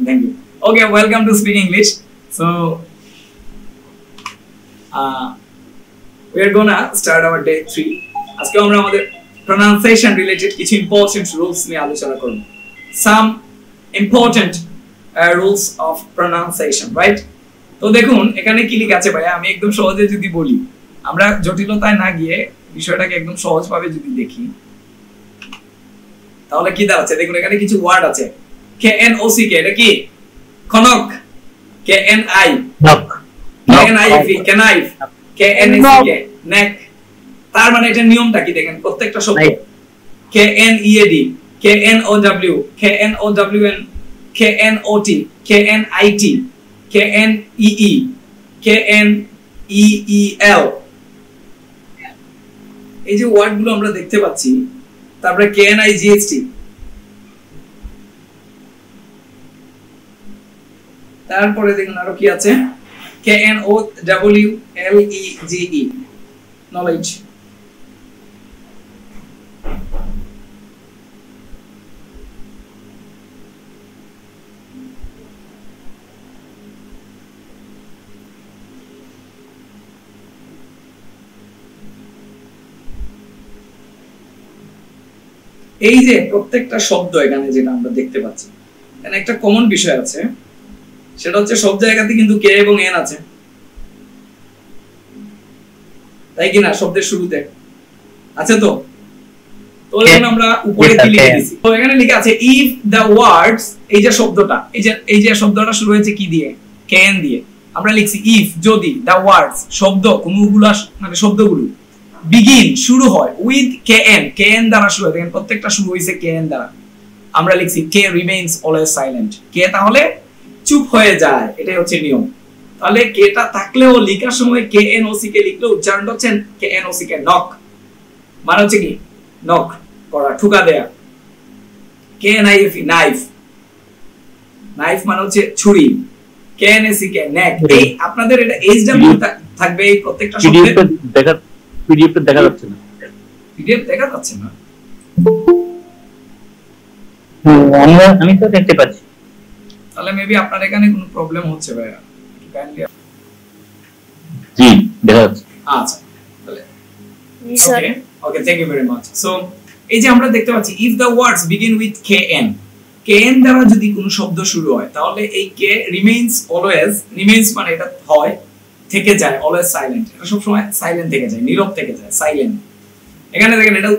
thank you. Okay, welcome to Speak English. So we are gonna start our day 3. আজকে আমরা আমাদের pronunciation related কিছু important rules নিয়ে আলোচনা করব. Some important rules of pronunciation, right? তো দেখুন এখানে কি লেখা আছে ভাই, আমি একদম সহজে যদি বলি, আমরা জটিলতায় না গিয়ে বিষয়টাকে একদম সহজভাবে যদি দেখি তাহলে কি দাঁড়াচ্ছে দেখুন, এখানে কিছু ওয়ার্ড আছে। KNOC কে এটা কি? Kanak. KNI knock. KNIF কেনাইফ। KNSC কে নেক। তার মানে এটা নিয়মটা কি দেখেন, প্রত্যেকটা শব্দ KNEAD KNOW KNOWN KNOT KNIT KNEE KNEEL, এই যে ওয়ার্ড গুলো আমরা দেখতে পাচ্ছি। তারপরে KNIGHT, তারপরে দেখুন আরো কি আছে, KNOWLEGE নলেজ। এই যে প্রত্যেকটা শব্দ এখানে যেটা আমরা দেখতে পাচ্ছি, এখানে একটা কমন বিষয় আছে, সেটা হচ্ছে সব জায়গাতে কিন্তু কে এবং এন আছে, তাই কি না? শব্দের শুরুতে আছে তো। তো এখন আমরা উপরে কি লিখে দিয়েছি, তো এখানে লেখা আছে ইফ দ্য ওয়ার্ডস, এই যে শব্দটা, এই যে শব্দটা শুরু হয়েছে কি দিয়ে? কেন দিয়ে। আমরা লিখছি ইফ, যদি, দ্য ওয়ার্ডস শব্দ কোনগুলো মানে শব্দগুলো বিগিন শুরু হয় উইথ কেএন দ্বারা শুরু হয়, দেখেন প্রত্যেকটা শুরু হইছে কেএন দ্বারা। আমরা লিখছি কে রিমেইনস অলওয়েজ সাইলেন্ট, কে তাহলে চুপ হয়ে যায়, এটাই হচ্ছে নিয়ম। তাহলে কেটা থাকলেও লেখার সময় KNOC কে লিখলে উচ্চারণ হচ্ছে KNOC কে নক, মানে হচ্ছে কি নক করা, ঠুকা দেয়া। KNIF নাইফ, নাইফ মানে হচ্ছে ছুরি। KNSC কে নেক। এই আপনাদের এটা HW থাকবে এই প্রত্যেকটা শব্দে। পিডিএফ দেখা যাচ্ছে না, পিডিএফ দেখা যাচ্ছে না, আমি তো দেখতে পাচ্ছি। তাহলে মেবি আপনার এখানে কোনো প্রবলেম হচ্ছে ভাইয়া, জি দেখা যাচ্ছে। আচ্ছা তাহলে okay okay, thank you very much. So এই যে আমরা দেখতে পাচ্ছি if the words begin with KN দ্বারা যদি কোনো শব্দ শুরু হয় তাহলে এই কে রিমেইনস অলওয়েজ, রিমেইনস মানে এটা হয় থেকে যায়, অলওয়েজ সাইলেন্ট, এটা সব সময় সাইলেন্ট থেকে যায়, নীরব থেকে যায়, সাইলেন্ট। এখানে দেখেন এটা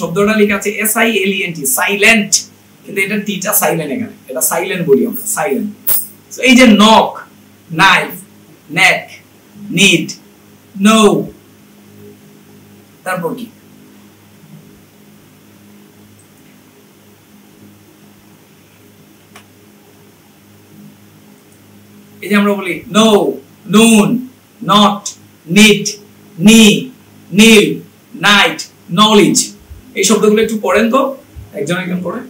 শব্দটা লেখা আছে SILENT সাইলেন্ট, কিন্তু এটা টিটা সাইলেন্ট, এখানে এটা সাইলেন্ট বলি আমরা, সাইলেন্ট। সো এই যে নক, নাইফ, নেক, নিড, নো, তারপর কি এই যে আমরা বলি নো, নুন, নট, নিট, নি, নীল, নাইট, নলেজ, এই শব্দগুলো একটু পড়েন তো, একজন একজন পড়ে।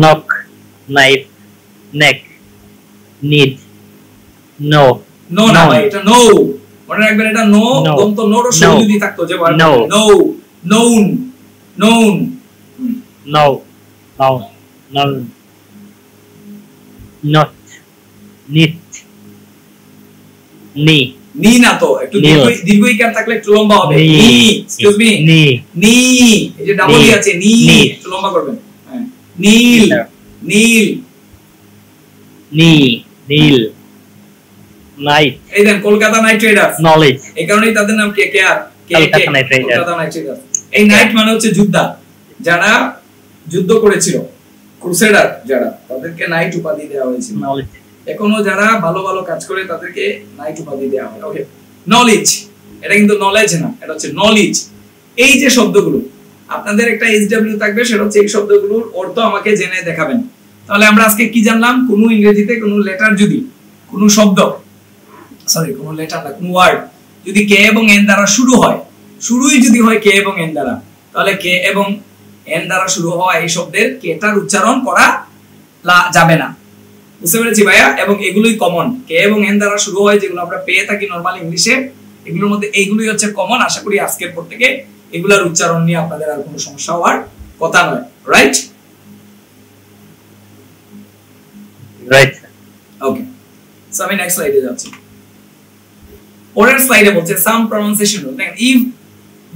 নক, নাইফ, নেক, নিড, নো। নো না ভাই, এটা নো, মনে রাখবেন এটা নো, দন্ত নোর শুরু যদি থাকতো যে no, known, known, no, no, no, not, নিট, নি, নি না তো, একটু দীর্ঘ ইকার থাকলে একটু লম্বা হবে, নি, এক্সকিউজ মি, নি, এই যে ডাবল ই আছে, নি, একটু লম্বা করবেন, হ্যাঁ, নীল, নীল, নি, নীল, নাইট, এই দেন কলকাতা নাইট রাইডার্স, নলেজ, এই কারণেই তাদের নাম কে আর কলকাতা নাইট রাইডার্স। এই নাইট মানে হচ্ছে যোদ্ধা, যারা যুদ্ধ করেছিল, ক্রুসেডার যারা, তাদেরকে নাইট উপাধি দেওয়া হয়েছিল। এখনো যারা ভালো ভালো কাজ করে তাদেরকে নাইট উপাধি দেওয়া হয়। ওকে, নলেজ, এটা কিন্তু নলেজ না, এটা হচ্ছে নলেজ। এই যে শব্দগুলো আপনাদের একটা HW থাকবে, সেটা হচ্ছে এই শব্দগুলোর অর্থ আমাকে জেনে দেখাবেন। তাহলে আমরা আজকে কি জানলাম, কোন ইংরেজিতে কোন লেটার যদি, কোন শব্দ, সরি কোন লেটার না, কোন ওয়ার্ড যদি কে এবং এন দ্বারা শুরু হয়, শুরুই যদি হয় কে এবং এন দ্বারা, তাহলে কে এবং এন দ্বারা শুরু হওয়া এই শব্দের কেটার উচ্চারণ করা যাবে না। বুঝতে পেরেছি ভাইয়া? এবং এগুলোই কমন, কে এবং এন দ্বারা শুরু হয় যেগুলো আমরা পেয়ে থাকি নরমাল ইংলিশে, এগুলোর মধ্যে এইগুলোই হচ্ছে কমন। আশা করি আজকের পর থেকে এগুলার উচ্চারণ নিয়ে আপনাদের আর কোনো সমস্যা হওয়ার কথা নয়, রাইট? রাইট। ওকে, সো আমি নেক্সট স্লাইডে যাচ্ছি। পরের স্লাইডে বলছে সাম প্রনাউন্সিয়েশন রুল। দেখেন, if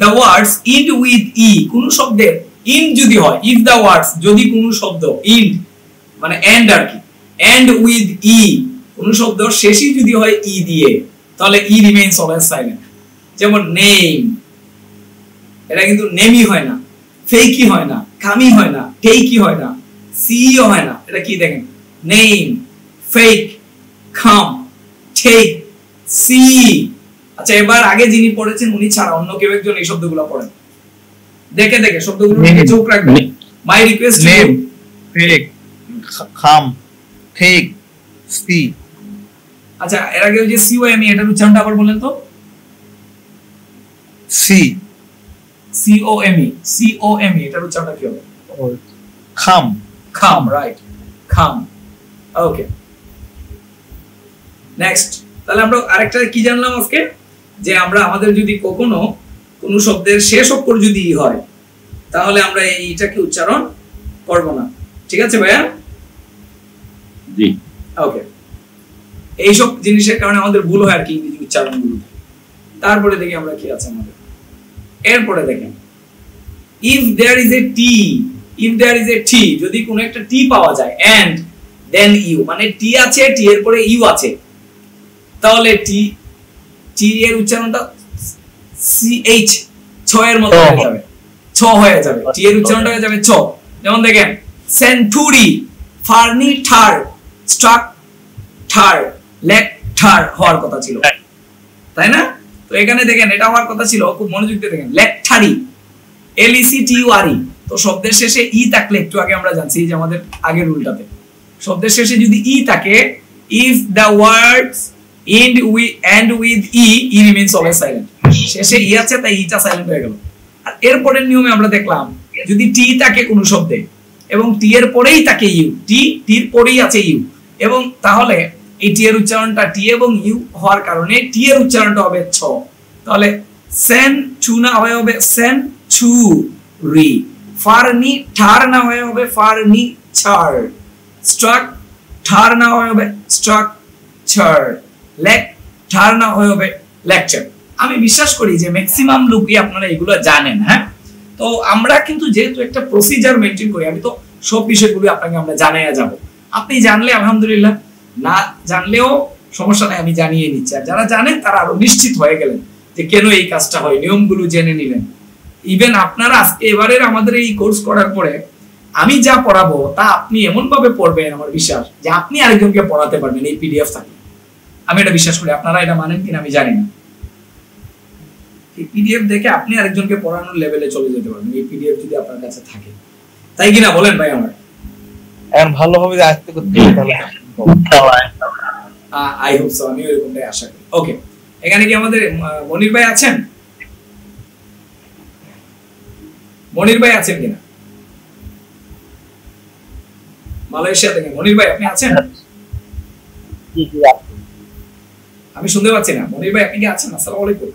the words end with E, কোন শব্দের ইন্ড যদি হয়, ইফ দ্য ওয়ার্ডস যদি কোন শব্দ ইন্ড মানে এন্ড আর কি, এন্ড উইথ ই, কোন শব্দ শেষই যদি হয় ই দিয়ে, তাহলে ই রিমেইনস অলওয়েজ সাইলেন্ট। যেমন নেম, এটা কিন্তু নেমই হয় না, ফেকই হয় না, কামি হয় না, টেকই হয় না, সিও হয় না। এটা কি দেখেন, নেম, ফেক, কাম, টেক, সি। আচ্ছা, এবার আগে যিনি পড়েছেন উনি ছাড়া অন্য কেউ একজন এই শব্দগুলো পড়েন, দেখে দেখে শব্দগুলোর দিকে চোখ রাখবেন। মাই রিকোয়েস্ট, নেম, ফেক, খাম, ঠিক, সি। আচ্ছা, এর আগে ওই যে সিওএম, এটার উচ্চারণটা আবার বলেন তো। সি, সিওএম, সিওএম, এটার উচ্চারণটা কি হবে? খাম, খাম, রাইট, খাম। ওকে, নেক্সট। তাহলে আমরা আরেকটা কি জানলাম আজকে, যে আমরা আমাদের যদি কখনো কোন শব্দের শেষ অক্ষর যদি ই হয়, তাহলে আমরা এইটাকে উচ্চারণ করব না। ঠিক আছে ভাইয়া? জি। ওকে, এইসব জিনিসের কারণে আমাদের ভুল হয় আর কি ইংরেজি উচ্চারণগুলো। তারপরে দেখি আমরা কি আছে আমাদের। এরপরে দেখেন, if there is a T, if there is a T, যদি কোনো একটা টি পাওয়া যায়, এন্ড দেন ইউ, মানে টি আছে, টি এর পরে ইউ আছে, তাহলে টি, টি এর উচ্চারণটা সি এইচ, ছ এর মতো হয়ে যাবে, ছ হয়ে যাবে, টি এর উচ্চারণটা হয়ে যাবে ছ। যেমন দেখেন, সেন্টুরি, ফার্নিচার, স্ট্রাকচার, লেকচার হওয়ার কথা ছিল, তাই না? তো এখানে দেখেন এটা হওয়ার কথা ছিল, খুব মনোযোগ দিয়ে দেখেন, লেকচারি, এলইসিটিইউআরই। তো শব্দের শেষে ই থাকলে, একটু আগে আমরা জানছি যে আমাদের আগের রুলটাতে শব্দের শেষে যদি ই থাকে, if the words end with e remains always silent, শেষে ই আছে তাই ইটা সাইলেন্ট হয়ে গেল। আর এরপরের নিয়মে আমরা দেখলাম, যদি টি থাকে কোন শব্দে এবং টি এর পরেই থাকে ইউ, টির পরেই আছে ইউ, এবং তাহলে এই টি এর উচ্চারণটা টি এবং ইউ হওয়ার কারণে টি এর উচ্চারণটা হবে ছ। তাহলে সেন চু না হয়ে হবে সেন চু রি, ফারনি ঠার না হয়ে হবে ফারনি চার, স্ট্রাক ঠার না হয়ে হবে স্ট্রাক চার, লেকচার না হয়ে হবে লেকচার। আমি বিশ্বাস করি যে ম্যাক্সিমাম লোকই আপনারা এগুলো জানেন। হ্যাঁ, তো আমরা কিন্তু যেহেতু একটা প্রসিজার মেনটেন করি, আমি তো সব বিষয়গুলো আপনাকে আমরা জানাইয়া যাব। আপনি জানলে আলহামদুলিল্লাহ, না জানলেও সমস্যা নাই, আমি জানিয়ে নিচ্ছি। আর যারা জানেন তারা আরো নিশ্চিত হয়ে গেলেন যে কেন এই কাজটা হয়, নিয়মগুলো জেনে নিলেন। ইভেন আপনারা আজকে এবারের আমাদের এই কোর্স করার পরে আমি যা পড়াবো তা আপনি এমন ভাবে পড়বেন, আমার বিশ্বাস যে আপনি আরেকজনকে পড়াতে পারবেন এই পিডিএফ থাকে। আমি এটা বিশ্বাস করি, আপনারা এটা মানেন কিনা আমি জানি না। এই পিডিএফ দেখে আপনি আরেকজনকে পড়ানোর লেভেলে চলে যেতে পারবেন এই পিডিএফ যদি আপনার কাছে থাকে, তাই কিনা বলেন ভাই আমার? এখন ভালোভাবে আয়ত্ত করতে হবে। আই হোপ সো, আমি এরকমটাই আশা করি। ওকে, এখানে কি আমাদের মনির ভাই আছেন? মনির ভাই আছেন কিনা মালয়েশিয়া থেকে? মনির ভাই আপনি আছেন? আমি শুনতে পাচ্ছি না। মনির ভাই আপনি কি আছেন? আসসালামু আলাইকুম।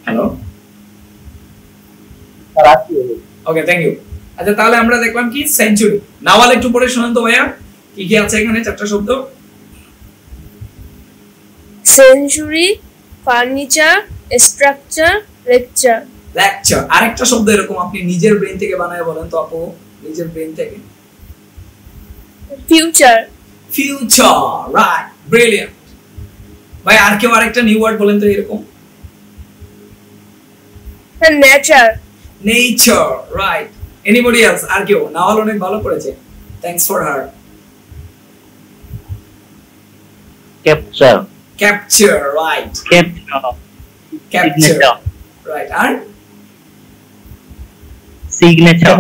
Hello, okay, thank you. আচ্ছা, তাহলে আমরা দেখলাম কি সেঞ্চুরি। নাওয়াল একটু পড়ে শোনান তো ভাইয়া, কি কি আছে এখানে চারটা শব্দ? Century, furniture, structure, lecture. Lecture. আরেকটা শব্দ এরকম আপনি নিজের ব্রেন থেকে বানায় বলেন তো আপু, নিজের ব্রেন থেকে। ফিউচার। Future, right, brilliant. ভাই আর কেউ আরেকটা নিউ ওয়ার্ড বলেন তো এরকম। Nature. Nature, right. Anybody else? আর কেউ? নাওয়াল অনেক ভালো করেছে, thanks for her. Capture. Capture, right. Capture, right. আর signature.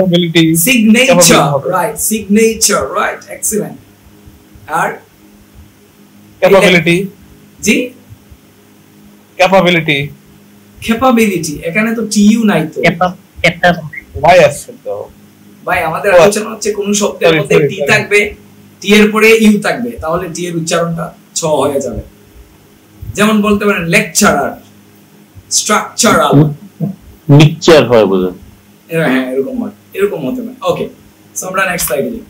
Signature, right. Signature, right, excellent. আর ক্যাপাবিলিটি। জি, ক্যাপাবিলিটি। ক্যাপাবিলিটি, এখানে তো টিইউ নাই তো। ভাই আছে তো ভাই, আমাদের আলোচনা হচ্ছে কোন শব্দের মধ্যে টি থাকবে, টি এর পরে ইউ থাকবে, তাহলে টি এর উচ্চারণটা ছ হয়ে যাবে। যেমন বলতে পারেন লেকচারার, স্ট্রাকচারাল, মিক্সচার হয় বোধহয়। হ্যাঁ এরকম হয়, এরকম হতে পারে। ওকে, সো আমরা নেক্সট স্লাইডে যাই।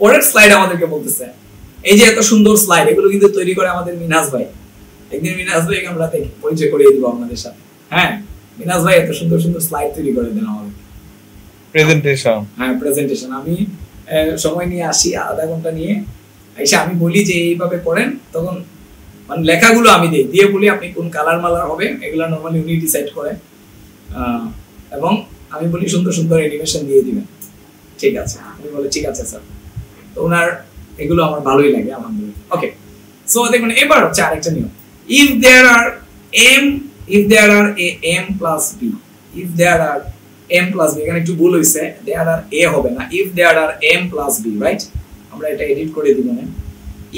পরের স্লাইড আমাদেরকে বলতেছে, এই যে এত সুন্দর স্লাইড, এগুলো কিন্তু তৈরি করে আমাদের মিনহাজ ভাই। একদিন মিনহাজ ভাইকে আমরা পরিচয় করিয়ে দিব আপনাদের সাথে। হ্যাঁ, মিনহাজ ভাই এত সুন্দর সুন্দর স্লাইড তৈরি করে দেন আমাদের। প্রেজেন্টেশন, হ্যাঁ প্রেজেন্টেশন। আমি সময় নিয়ে আসি, আধা ঘন্টা নিয়ে এসে আমি বলি যে এইভাবে করেন, তখন মানে লেখাগুলো আমি দিই, দিয়ে বলি আপনি কোন কালার মালার হবে, এগুলো নরমালি উনি ডিসাইড করে, এবং আমি বলি সুন্দর সুন্দর অ্যানিমেশন দিয়ে দিবেন। ঠিক আছে, উনি বলে ঠিক আছে স্যার। তো ওনার এগুলো আমার ভালোই লাগে আলহামদুলিল্লাহ। ওকে, সো দেখুন এবার হচ্ছে আরেকটা নিয়ম, if there are a M plus B, if there are M plus B, এখানে একটু ভুল হয়েছে, দেয়ার আর এ হবে না, if there are M plus B, right? আমরা এটা এডিট করে দিব না।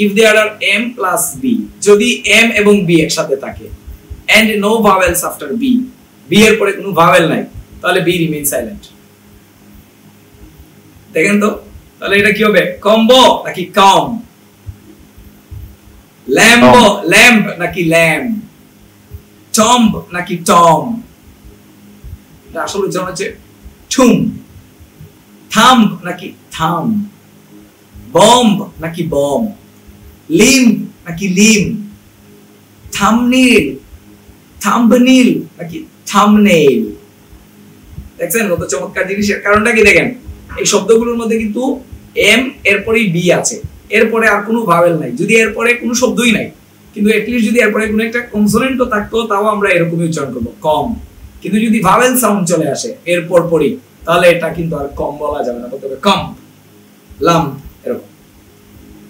If there are M plus B, যদি এম এবং বি একসাথে থাকে, and no vowels after B, B এর পরে কোনো ভাওয়েল নাই, তাহলে বি রিমেইন সাইলেন্ট। দেখেন তো, তাহলে এটা কি হবে? কম্বো নাকি কম? ল্যাম্বো, ল্যাম্প নাকি ল্যাম্প? টম্ব নাকি টম? এটা আসলে উচ্চারণ হচ্ছে ঠুম। থাম্ব নাকি থাম? বম্ব নাকি বম? লিম্ব নাকি লিম? থামনিল, থাম্বনিল নাকি থামনেইল? দেখছেন কত চমৎকার জিনিসের কারণটা কি? দেখেন এই শব্দগুলোর মধ্যে কিন্তু এম এরপরেই বি আছে, এরপরে আর কোনো ভাওয়েল নাই। যদি এরপরে কোনো শব্দই নাই, কিন্তু এটলিস্ট যদি এরপরে কোনো একটা কনসোনেন্টও থাকতো, তাও আমরা এরকমই উচ্চারণ করবো, কম। কিন্তু যদি ভাওয়েল সাউন্ড চলে আসে এরপর পরই, তাহলে এটা কিন্তু আর কম বলা যাবে না, বলতে হবে কম, লাম, এরকম।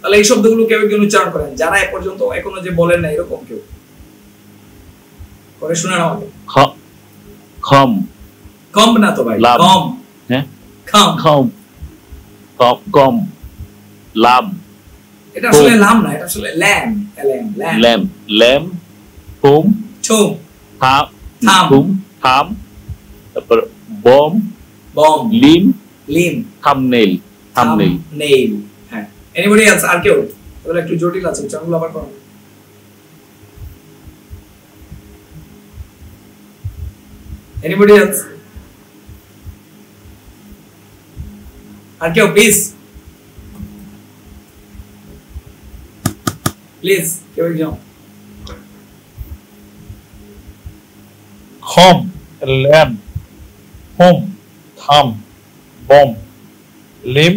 তাহলে এই শব্দগুলো কেউ কেউ উচ্চারণ করেন, যারা এ পর্যন্ত এখনো যে বলেন না এরকম কেউ করে শোনান আমাকে। খম, কম না তো ভাই, লাম। কম, হ্যাঁ খাম, খম, কম, কম, লাম। এটা আসলে লাম না, এটা আসলে lamb, lamb, lamb, lamb, thumb, ছুম, থাম, থাম, থুম, থাম, তারপর bomb, bomb, limb, limb, thumbnail, thumbnail. Nail. হ্যাঁ, এনিবডি এলস? আর কেউ? তাহলে একটু জটিল আছে, উচ্চারণগুলো আবার করুন। Anybody else? আর কেউ প্লিজ, প্লিজ কেউ একজন। খম, ল্যাম, হোম, থাম, বম, লিম,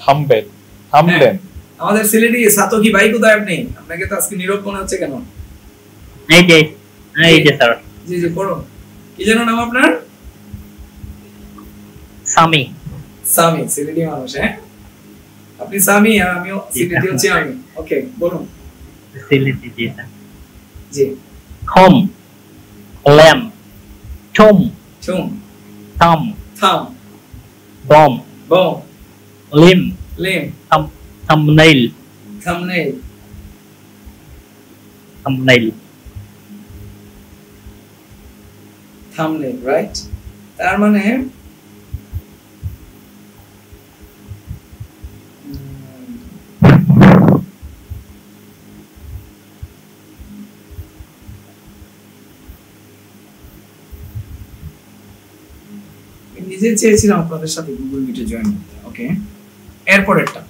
থামবেল, থামলেন। আমাদের সিলেটি সাতকি ভাই কোথায় আপনি? আপনাকে তো আজকে নীরব মনে হচ্ছে কেন? এই যে স্যার, জি জি পড়ুন। কি যেন নাম আপনার? সামি। সামি, সিলেটি মানুষ। হ্যাঁ, আপনি সামি আর আমিও সিলেটি হচ্ছে আমি। ওকে, বলুন। সিলেটি জি স্যার। জি। খম, ল্যাম, ছুম, ছুম, thumb, thumb, bomb, bomb, limb, limb, thumbnail, thumbnail, thumbnail. Thumbnail, right? তার মানে নিজে চেয়েছিলাম আপনাদের সাথে গুগল মিটে জয়েন করতে। ওকে, এরপরেরটা,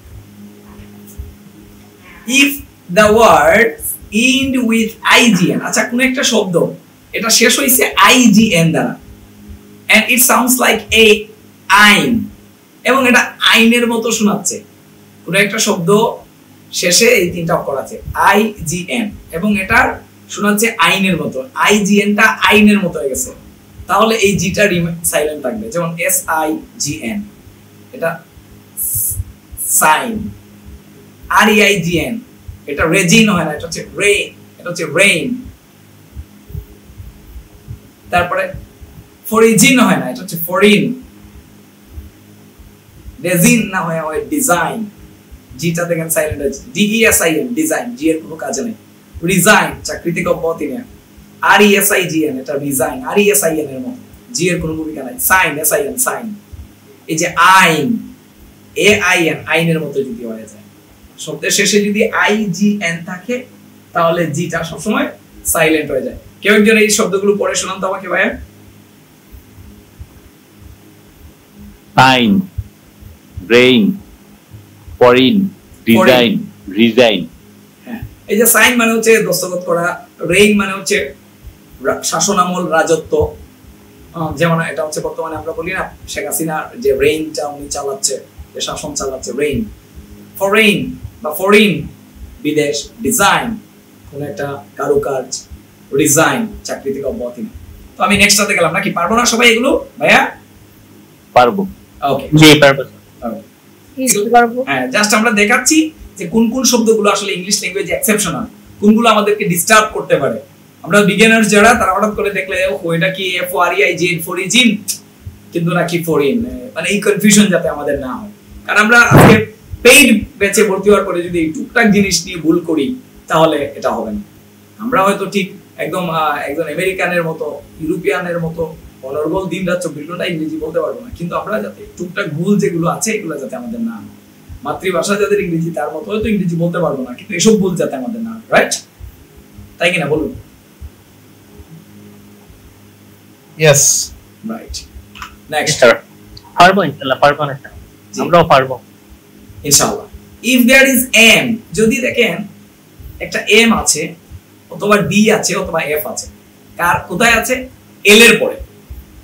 if the words end with IGN. আচ্ছা, কোন একটা শব্দ এটা শেষ হইছে আইজিএন দ্বারা, end it sounds like a আইন, এবং এটা আইনের মতো শোনাচ্ছে। কোন একটা শব্দ শেষে এই তিনটা অক্ষর আছে, আইজিএন, এবং এটা শোনাচ্ছে আইনের মতো, আইজিএনটা আইনের মতো হয়ে গেছে, তাহলে এই জিটা সাইলেন্ট থাকবে। যেমন এস আই জি এন, এটা সাইন। আর ই আই জি এন, এটা রেজিন হয় না, এটা হচ্ছে রে, এটা হচ্ছে রেইন। তারপরে ফরিজিন হয় না, এটা হচ্ছে ফরিন। রেজিন না হয় ডিজাইন, জিটা দেখেন সাইলেন্ট আছে। ডিইএসআইএন, ডিজাইন, জি এর কোনো কাজ নেই। রিজাইন, চাকরি থেকে অব্যাহতি নেয়। R E S I G N, এটা resign, R E S I N এর মতো, জি এর কোনো ভূমিকা নাই। Sign, S I N, sign. এই যে আইন, এ আই এন, আইনের মতো যদি হয়ে যায়, শব্দের শেষে যদি আই জি এন থাকে তাহলে জিটা সবসময় সাইলেন্ট হয়ে যায়। কেউ একজন এই শব্দগুলো পড়ে শোনান তো আমাকে ভাইয়া। Sign, brain, ফরিন, design, resign. হ্যাঁ, এই যে সাইন মানে হচ্ছে দস্তখত করা, রেইন মানে হচ্ছে শাসনামল, রাজত্ব। যেমন এটা হচ্ছে বর্তমানে আমরা বলি না শেখ হাসিনা যে রেইনটা উনি চালাচ্ছে, যে শাসন চালাচ্ছে, রেইন। ফরেইন বা ফরিন বিদেশ, ডিজাইন কোন একটা কারুকাজ, রিজাইন চাকরি থেকে অব্যাহতি নেওয়া। তো আমি নেক্সটটাতে গেলাম নাকি, পারবো না সবাই এগুলো ভাইয়া? পারবো। ওকে, জি পারবো। পারবো। হ্যাঁ, জাস্ট আমরা দেখাচ্ছি যে কোন কোন শব্দগুলো আসলে ইংলিশ ল্যাঙ্গুয়েজে এক্সেপশনাল, কোনগুলো আমাদেরকে ডিস্টার্ব করতে পারে। আমরা বিগিনার্স যারা, তারা হঠাৎ করে দেখলে ও এটা কি F O R E I জি ফরিজিন কিন্তু নাকি ফরিন, মানে এই কনফিউশন যাতে আমাদের না হয়। কারণ আমরা আজকে পেইড ব্যাচে ভর্তি হওয়ার পরে যদি টুকটাক জিনিস নিয়ে ভুল করি তাহলে এটা হবে না। আমরা হয়তো ঠিক একদম একজন আমেরিকানের মতো, ইউরোপিয়ানের মতো অনর্গল দিন রাত 24 ঘন্টা ইংরেজি বলতে পারবো না, কিন্তু আমরা যাতে টুকটাক ভুল যেগুলো আছে এগুলো যাতে আমাদের না হয়। মাতৃভাষা যাদের ইংরেজি তার মতো হয়তো ইংরেজি বলতে পারবো না, কিন্তু এসব ভুল যাতে আমাদের না হয়, রাইট? তাই কিনা বলুন? Yes. Right, next. পারবো ইনশাআল্লাহ, পারবো না কেন? আমরাও পারবো ইনশাআল্লাহ। ইফ দেয়ার ইজ এম, যদি দেখেন একটা এম আছে অথবা ডি আছে অথবা এফ আছে, কার কোথায় আছে? এল এর পরে,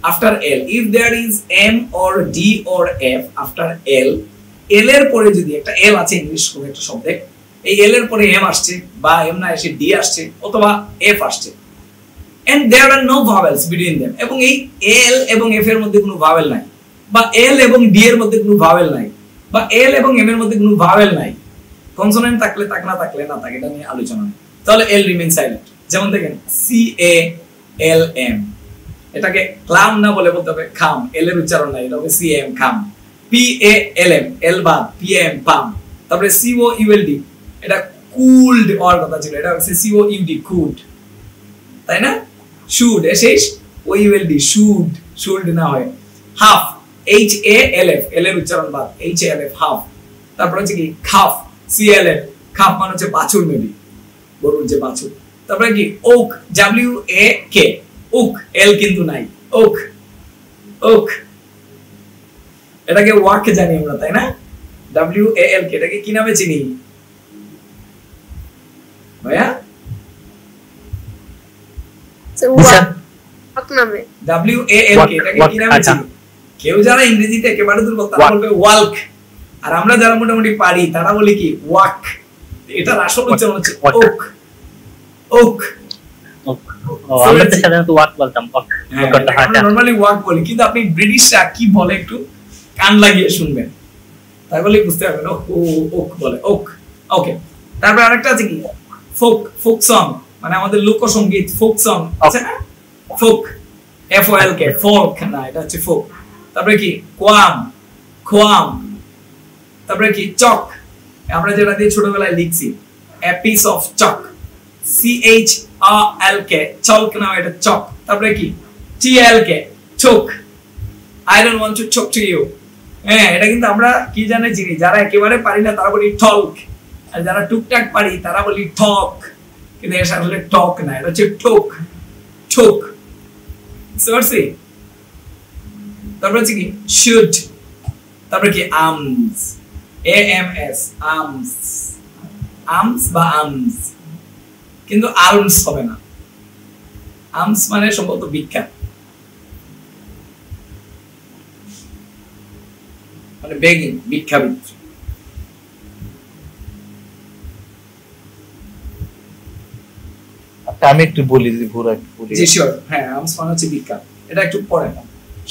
after L. If there is M or D or F after L, L এর পরে যদি একটা এল আছে ইংলিশ কোন একটা শব্দে, এই এল এর পরে এম আসছে বা এম না এসে ডি আসছে অথবা এফ আসছে, and there are no vowels between them, এবং এই এল এবং এফ এর মধ্যে কোনো ভাওয়েল নাই, বা এল এবং ডি এর মধ্যে কোনো ভাওয়েল নাই, বা এল এবং এম এর মধ্যে কোনো ভাওয়েল নাই, কনসোনেন্ট থাকলে থাক, না থাকলে না থাকে, এটা নিয়ে আলোচনা নেই, তাহলে এল রিমেইন সাইলেন্ট। যেমন দেখেন সি এ এল এম, এটাকে ক্লাম না বলে বলতে হবে খাম, এল এর উচ্চারণ নাই, এটা হবে C M calm. P A L M, L বাদ, পি এম পাম। তারপরে C O U L D, এটা কুলড হওয়ার কথা ছিল, এটা হচ্ছে C O U D could, তাই না? শুড এ শেষ, O U L D should, should না হয়। Half, H A L F, L এর উচ্চারণ বাদ, H A L F half. তারপর হচ্ছে কি খাফ, সি এল এফ, খাফ মানে হচ্ছে বাছুর, মেবি গরুর যে বাছুর। তারপরে কি walk, W A K, walk, L কিন্তু নাই, ওক, ওক, এটাকে ওয়াক জানি আমরা, তাই না? ডাব্লিউ এ এল কে, এটাকে কি নামে চিনি ভাইয়া? নামে ডাব্লিউ এ এল কে, এটাকে কি নামে চিনি? কেউ যারা ইংরেজিতে একেবারে দুর্বল তারা বলবে ওয়াল্ক, আর আমরা যারা মোটামুটি পারি তারা বলি কি ওয়াক। এটার আসল উচ্চারণ হচ্ছে ওক, ওক। আমরা তো সাধারণত ওয়াক বলতাম, আমরা নরমালি ওয়াক বলি, কিন্তু আপনি ব্রিটিশরা কি বলে একটু কান লাগিয়ে শুনবেন, তাই বলে বুঝতে পারবেন ও ওক বলে, ওক। ওকে, তারপর আরেকটা আছে কি ফোক, ফোক সং মানে আমাদের লোকসঙ্গীত, ফোক সং আছে না, ফোক, এফ ও এল কে, ফোক না, এটা হচ্ছে ফোক। তারপরে কি কোয়াম, খোয়াম। তারপরে কি চক, আমরা যেটা দিয়ে ছোটবেলায় লিখছি a piece of chalk, C H A L K, chalk না, এটা চক। তারপরে কি T L K, talk, I don't want to chalk to you. হ্যাঁ, এটা কিন্তু আমরা কি জানে চিনি, যারা একেবারে পারি না তারা বলি টক, আর যারা টুকটাক পারি তারা বলি ঠক, কিন্তু এর আসলে টক না, এটা হচ্ছে ঠোক, ঠোক। বুঝতে তারপর হচ্ছে কি শুড। তারপরে কি আমস, এ এম এস, আমস, আমস বা আমস, কিন্তু আর্মস হবে না, আমস মানে সম্ভবত ভিক্ষা, মানে বেগিং, ভিক্ষা বিক্রি। আচ্ছা আমি একটু বলি, যদি ঘুরা একটু বলি। জি শিওর, হ্যাঁ, আমস মানে হচ্ছে ভিক্ষা, এটা একটু পড়ে না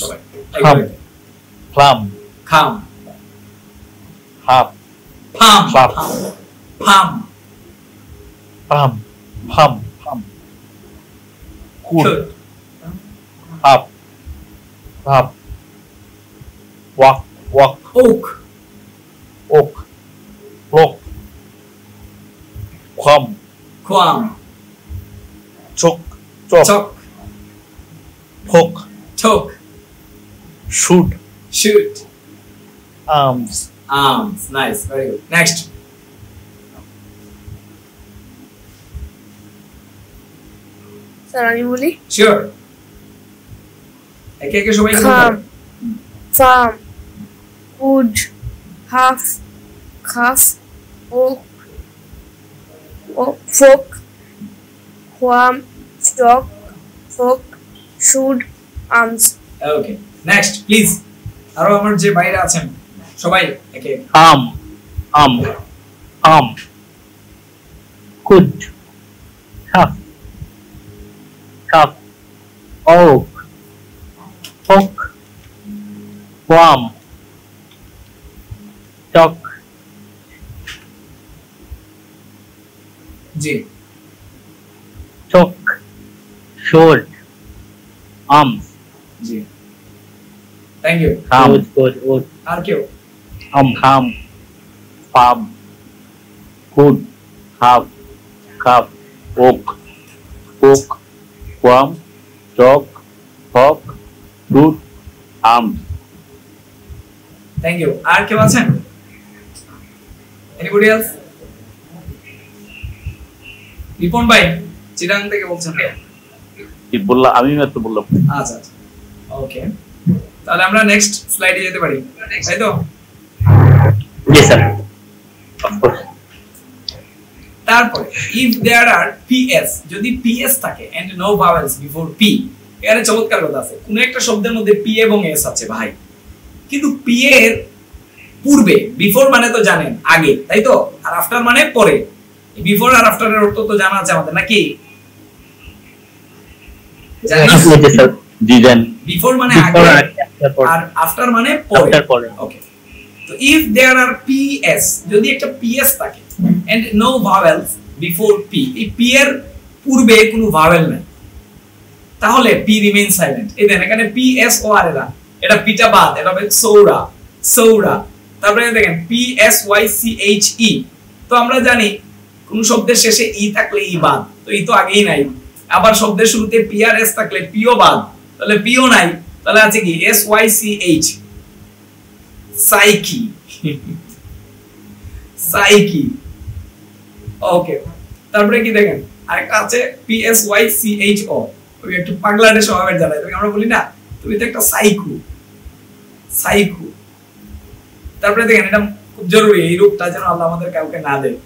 সবাই। Calm, calm, half, palm, palm, palm, palm, palm, palm, could, could, half, half, walk, walk, walk, walk, লোক, খাম, খোয়াম, chalk, chalk, chalk, talk, talk, should, should, arms, arms. Nice, very good. Next. Sir আমি বলি sure, একে একে সবাই calm palm could half half walk folk whom stalk folk should arms. Okay, next please. আরো আমার যে বাইরে আছেন সবাই একে আম আম আম could calf cup walk walk whom chalk জি চক শোল্ড আর্মস জি, thank you. Calm good good good আর কেউ? Calm palm could half calf walk walk whom chalk hawk fruit arms. Thank you. আর কেউ আছেন? Anybody else? রিপন ভাই চিরাং থেকে বলছেন তো? কি বললাম আমি মাত্র বললাম। আচ্ছা আচ্ছা, ওকে, তাহলে আমরা নেক্সট স্লাইডে যেতে পারি, তাই তো? জি স্যার অফ কোর্স তারপরে ইফ দেয়ার আর পিএস, যদি পিএস থাকে and no vowels before P, এখানে চমৎকার কথা আছে। কোন একটা শব্দের মধ্যে পি এবং এস আছে ভাই, কিন্তু পি এর পূর্বে, বিফোর মানে তো জানেন আগে, তাই তো? আর আফটার মানে পরে। বিফোর আর আফটার এর অর্থ তো জানা আছে আমাদের, নাকি? জানিস? জি স্যার জি জান। বিফোর মানে আগে আর আফটার মানে পরে। পরে ওকে, তো ইফ দেয়ার আর পিএস, যদি একটা পিএস থাকে and no vowels before P, এই পি এর পূর্বে কোনো ভাওয়েল নাই, তাহলে পি রিমেইন সাইলেন্ট। এই দেখেন এখানে পি এস ও আর এরা, এটা পিটা বাদ, এটা হবে সৌরা সৌরা। তারপরে দেখেন P S Y C H E, তো আমরা জানি কোন শব্দের শেষে ই থাকলে ই বাদ, তো ই তো আগেই নাই। আবার শব্দের শুরুতে পি আর এস থাকলে পিও বাদ, তাহলে পিও নাই, তাহলে আছে কি S Y C H, psyche psyche. Okay, তারপরে কি দেখেন আরেকটা আছে P S Y C H O, ওই একটু পাগলাটে স্বভাবের জানাই, তুমি আমরা বলি না তুমি তো একটা সাইকু সাইকু। তারপরে দেখেন এটা খুব জরুরি, এই রোগটা যেন আল্লাহ আমাদের কাউকে না দেয়,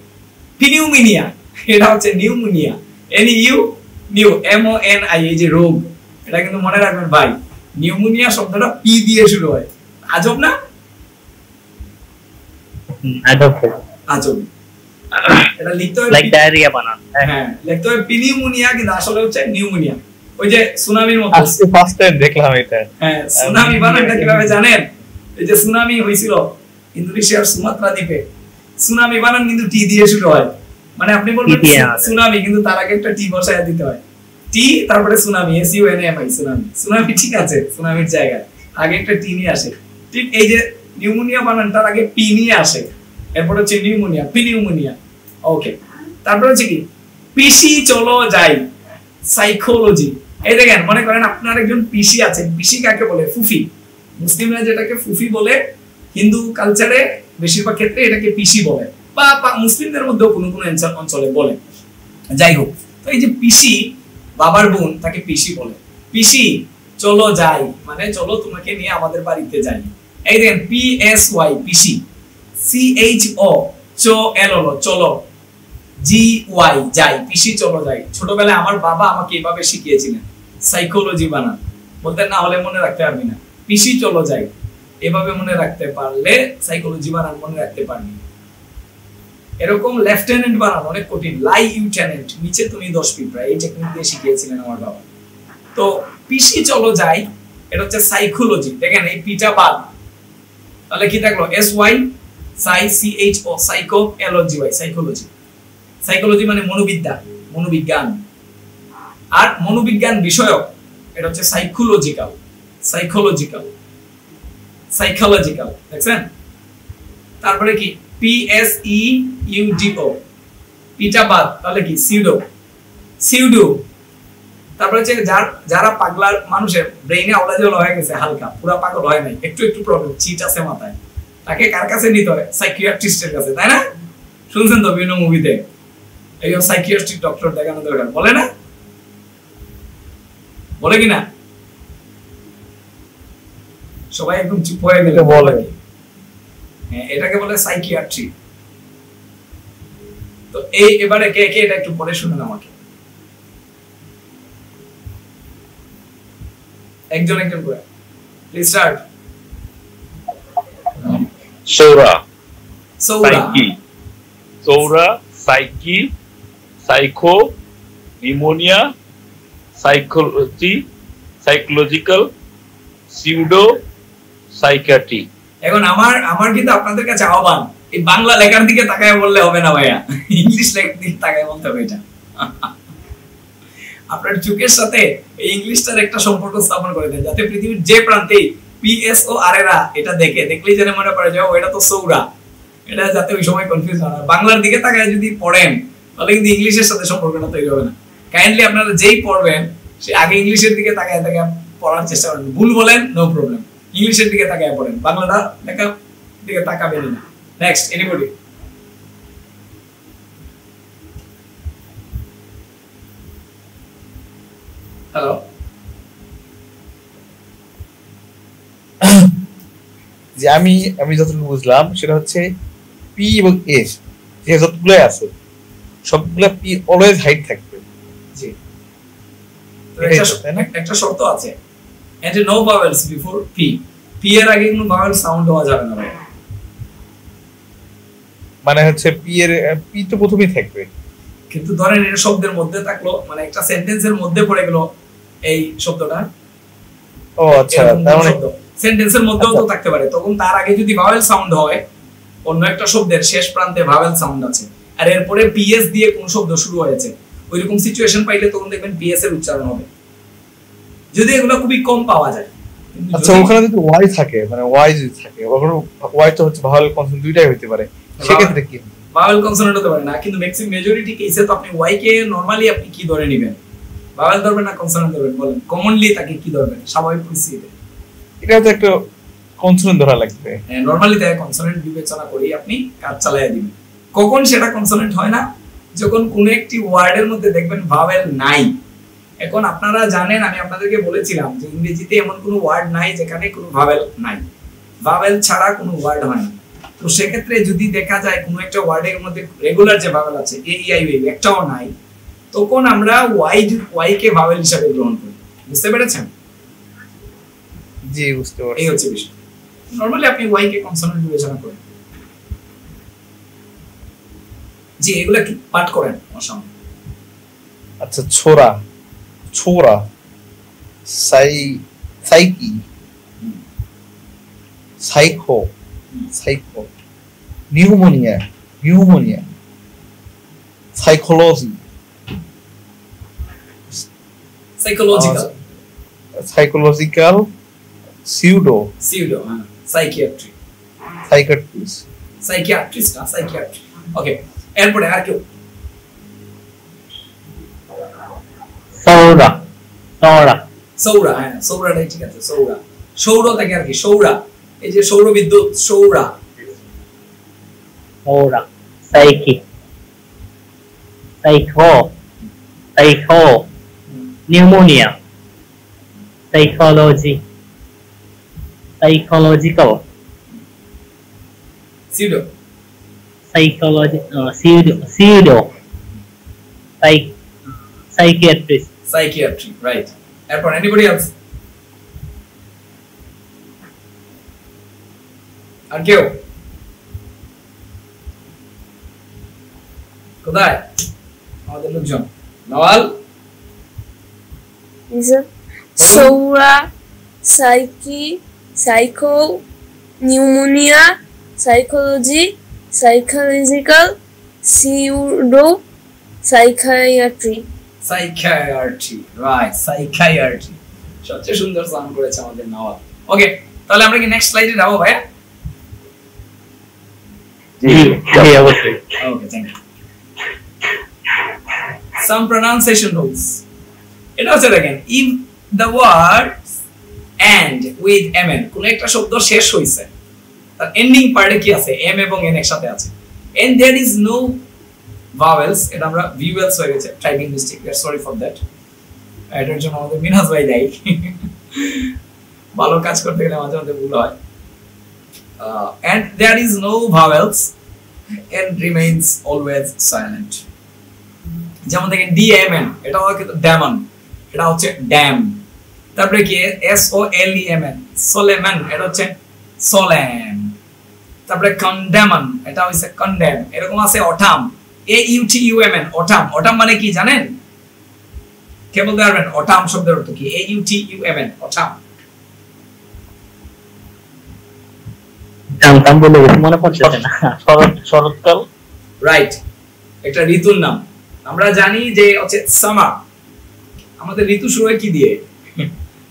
নিউমোনিয়া। এটা হচ্ছে pneumonia, N U new M O N I, এই যে রোগ, এটা কিন্তু মনে রাখবেন ভাই, নিউমোনিয়া শব্দটা পি দিয়ে শুরু হয়। আজব না? আজব। এটা লিখতে হয় লাইক ডায়রিয়া বানান। হ্যাঁ, লিখতে হয় পিনিউমোনিয়া, কিন্তু আসলে হচ্ছে নিউমোনিয়া। ওই যে সুনামির মতো। আজকে ফার্স্ট টাইম দেখলাম এটা। হ্যাঁ, সুনামি বানানটা কিভাবে জানেন? এই যে সুনামি হয়েছিল ইন্দোনেশিয়ার সুমাত্রা দ্বীপে, সুনামি বানান কিন্তু টি দিয়ে শুরু হয়। মানে আপনি বলবেন সুনামি, কিন্তু তার আগে একটা টি বসায় দিতে হয়, টি তারপরে tsunami, S U N M I, tsunami. Tsunami ঠিক আছে, সুনামির জায়গায় আগে একটা টি নিয়ে আসে। ঠিক এই যে নিউমোনিয়া বানানটার আগে পি নিয়ে আসে, এরপর হচ্ছে নিউমোনিয়া, পিনিউমোনিয়া। ওকে, তারপর হচ্ছে কি পিসি চলো যাই, সাইকোলজি। এই দেখেন, মনে করেন আপনার একজন পিসি আছে, পিসি কাকে বলে? ফুফি। মুসলিমরা যেটাকে ফুফি বলে, হিন্দু কালচারে বেশিরভাগ ক্ষেত্রে এটাকে পিসি বলে, বা মুসলিমদের মধ্যেও কোনো কোনো অঞ্চলে বলে। যাই হোক, তো এই যে পিসি, বাবার বোন, তাকে পিসি বলে। পিসি চলো যাই মানে চলো তোমাকে নিয়ে আমাদের বাড়িতে যাই। এই দেখেন পি এস ওয়াই পিসি, সি এইচ ও চো এল ও চলো, জি ওয়াই যাই, পিসি চলো যাই। ছোটবেলায় আমার বাবা আমাকে এভাবে শিখিয়েছিলেন, সাইকোলজি বানান বলতেন, না হলে মনে রাখতে পারবি না। পিসি চলো যাই এভাবে মনে রাখতে পারলে সাইকোলজি বানান মনে রাখতে পারবি। এরকম লেফটেন্যান্ট বানান অনেক কঠিন, লাই ইউটেন্যান্ট, নিচে তুমি 10 পিঁপড়া, এই টেকনিক দিয়ে শিখিয়েছিলেন আমার বাবা। তো পিসি চলো যাই, এটা হচ্ছে সাইকোলজি। দেখেন এই পিটা বাদ, তাহলে কি থাকলো? এস ওয়াই সাই সি এইচ ও, সাইকো এল ও জি ওয়াই, সাইকোলজি। সাইকোলজি মানে মনোবিদ্যা, মনোবিজ্ঞান। আর মনোবিজ্ঞান বিষয়ক এটা হচ্ছে সাইকোলজিক্যাল, সাইকোলজিক্যাল, সাইকোলজিক্যাল। দেখছেন? তারপরে কি P S E U D O, পিটা বাদ, তাহলে কি সিউডো, সিউডো। তারপরে হচ্ছে যারা পাগলার মানুষের ব্রেইনে আওলাজল হয়ে গেছে, হালকা, পুরা পাগল হয় নাই, একটু একটু প্রবলেম, চিট আছে মাথায়, তাকে কার কাছে নিতে হয়? সাইকিয়াট্রিস্টের কাছে, তাই না? শুনছেন তো বিভিন্ন মুভিতে, এই সাইকিয়াট্রিস্ট ডক্টর দেখানো দরকার, বলে না? বলে কিনা? সবাই একদম চুপ হয়ে গেলে এটা বলে। হ্যাঁ, এটাকে বলে সাইকিয়াট্রি। তো এই এবারে কে কে এটা একটু পড়ে শুনুন আমাকে, একজন একজন করে। Please start. Psora, psora, psyche, psora, psyche, psycho, pneumonia, psychological, pseudo, psychiatry. এখন আমার কিন্তু আপনাদের কাছে আহ্বান, এই বাংলা লেখার দিকে তাকায় বললে হবে না ভাইয়া, ইংলিশ লেখার দিকে তাকায় বলতে হবে। এটা আপনার চোখের সাথে এই ইংলিশটার একটা সম্পর্ক স্থাপন করে দেন, যাতে পৃথিবীর যে প্রান্তে PSOR এরা এটা দেখলেই যেন মনে পড়ে যাও এটা তো সৌরা, এটা যাতে ওই সময় কনফিউজ হয় না। বাংলার দিকে তাকায় যদি পড়েন তাহলে কিন্তু ইংলিশের সাথে সম্পর্কটা তৈরি হবে না। কাইন্ডলি আপনারা যেই পড়বেন সে আগে ইংলিশের দিকে তাকায় পড়ার চেষ্টা করবেন। ভুল বলেন নো প্রবলেম, ইংলিশের দিকে তাকায় পড়েন, বাংলাটা লেখা দিকে তাকাবেন না। Next, anybody? হ্যালো, যে আমি যতটুকু বুঝলাম সেটা হচ্ছে পি এবং এস যে যতগুলো আছে সবগুলা পি অলওয়েজ হাইট থাকবে। জি, তো এটাই তো, তাই না? একটা শর্ত আছে, and no vowels before P. P এর আগে কোনো ভাওয়েল সাউন্ড হওয়া যাবে না ভাই। মানে হচ্ছে পি তো প্রথমেই থাকবে, কিন্তু ধরেন এটা শব্দের মধ্যে থাকলো, মানে একটা সেন্টেন্সের মধ্যে পড়ে গেল এই শব্দটা, ও আচ্ছা, তার মানে সেন্টেন্সের মধ্যেও তো থাকতে পারে, তখন তার আগে যদি ভাওয়েল সাউন্ড হয়, অন্য একটা শব্দের শেষ প্রান্তে ভাওয়েল সাউন্ড আছে আর এরপরে পিএস দিয়ে কোন শব্দ শুরু হয়েছে, ওইরকম সিচুয়েশন পাইলে তখন দেখবেন পিএস এর উচ্চারণ হবে, যদি এগুলো খুবই কম পাওয়া যায়। আচ্ছা, ওখানে যদি ওয়াই থাকে, মানে ওয়াই যদি থাকে, ওখানে ওয়াই তো হচ্ছে ভাওয়েল কনসোনেন্ট দুইটাই হতে পারে, সেক্ষেত্রে কি ভাওয়েল কনসোনেন্ট হতে পারে না, কিন্তু ম্যাক্সিমাম মেজরিটি কেসে তো আপনি ওয়াই কে নরমালি আপনি কি ধরে নেবেন? ভাওয়েল ধরবেন না কনসোনেন্ট ধরবেন? বলেন কমনলি তাকে কি ধরবেন স্বাভাবিক পরিস্থিতিতে? এটা তো একটা কনসোনেন্ট ধরা লাগবে। নরমালি তাই কনসোনেন্ট বিবেচনা করি আপনি কাজ চালায় দিবেন। কখন সেটা কনসোনেন্ট হয় না? যখন কোন একটি ওয়ার্ডের মধ্যে দেখবেন ভাওয়েল নাই। এখন আপনারা জানেন, আমি আপনাদেরকে বলেছিলাম যে ইংরেজিতে এমন কোনো ওয়ার্ড নাই যেখানে কোনো ভাওয়েল নাই, ভাওয়েল ছাড়া কোনো ওয়ার্ড হয় না। তো সেক্ষেত্রে যদি দেখা যায় কোনো একটা ওয়ার্ডের মধ্যে রেগুলার যে ভাওয়েল আছে এ ই আই ও একটাও নাই, তখন আমরা ওয়াই কে ভাওয়েল হিসেবে গ্রহণ করি। বুঝতে পেরেছেন? জি, বুঝতে পারছি। এই হচ্ছে বিষয়। নরমালি আপনি ওয়াই কে কনসোনেন্ট বিবেচনা করেন। জি, এগুলা কি পাঠ করেন আমার সামনে? আচ্ছা, psora, psyche, psycho, pneumonia, psychological, pseudo, psychiatrist. Okay, এরপরে আর কেউ? সৌরা, হ্যাঁ সৌরাটাই ঠিক আছে। সৌর থেকে আর কি সৌরা, এই যে সৌর বিদ্যুৎ, psora. Psyche, psycho, pneumonia, psychological, pseudo, psychiatry, right. এরপর এনিবডি এলস? আর কেউ? কোথায় আমাদের লোকজন? Nawal? Psora, psyche, psycho, pneumonia, psychological, pseudo, psychiatry, right, psychiatry. সবচেয়ে সুন্দর সাউন্ড করেছে আমাদের নওয়াল। ওকে, তাহলে আমরা কি নেক্সট স্লাইডে যাবো ভাইয়া? জি, অবশ্যই। Okay, thank you. Some pronunciation rules. এটা হচ্ছে দেখেন, if the words end with mn, কোন একটা শব্দ শেষ হইছে, তার এন্ডিং পার্টে কি আছে? m এবং n একসাথে আছে, and there is no vowels, এটা আমরা vowels হয়ে গেছে, typing mistake, we are sorry for that. এটার জন্য আমাদের মিনহাজ ভাই দেয়। ভালো কাজ করতে গেলে মাঝে মাঝে ভুল হয়। And there is no vowels and remains always silent. যেমন দেখেন DMN, এটা হচ্ছে ড্যামন, এটা হচ্ছে ড্যাম। তারপরে কি SOLEMN, সোলেমান, এটা হচ্ছে সোলেম। তারপরে কন্ডেমন, এটা হচ্ছে কন্ডেম। এরকম আছে অটাম, AUTUMN, অটাম। অটাম মানে কি জানেন? কে বলতে পারবেন অটাম শব্দের অর্থ কি? AUTUMN, autumn. জানতাম বলে মনে পড়ছে না। শরৎকাল। রাইট, একটা ঋতুর নাম। আমরা জানি যে হচ্ছে সামার, আমাদের ঋতু শুরু হয় কি দিয়ে?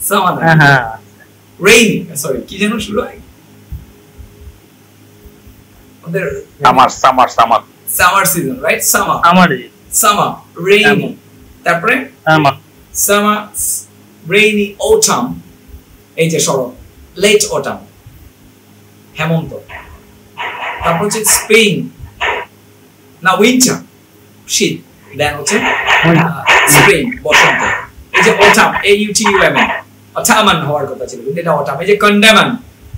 সামার। হ্যাঁ, রেইনি, সরি কি যেন শুরু হয় আমাদের? Summer season, right? Summer rainy. তারপরে সামার রেইনি, অটাম এই যে শরৎ, লেট অটাম হেমন্ত। তারপর হচ্ছে স্প্রিং না উইন্টার শীত, দেন হচ্ছে স্প্রিং বসন্ত। এই যে অটাম, AUTUMN, অটামান হওয়ার কথা ছিল কিন্তু এটা অটাম। এই যে কন্ডেমন,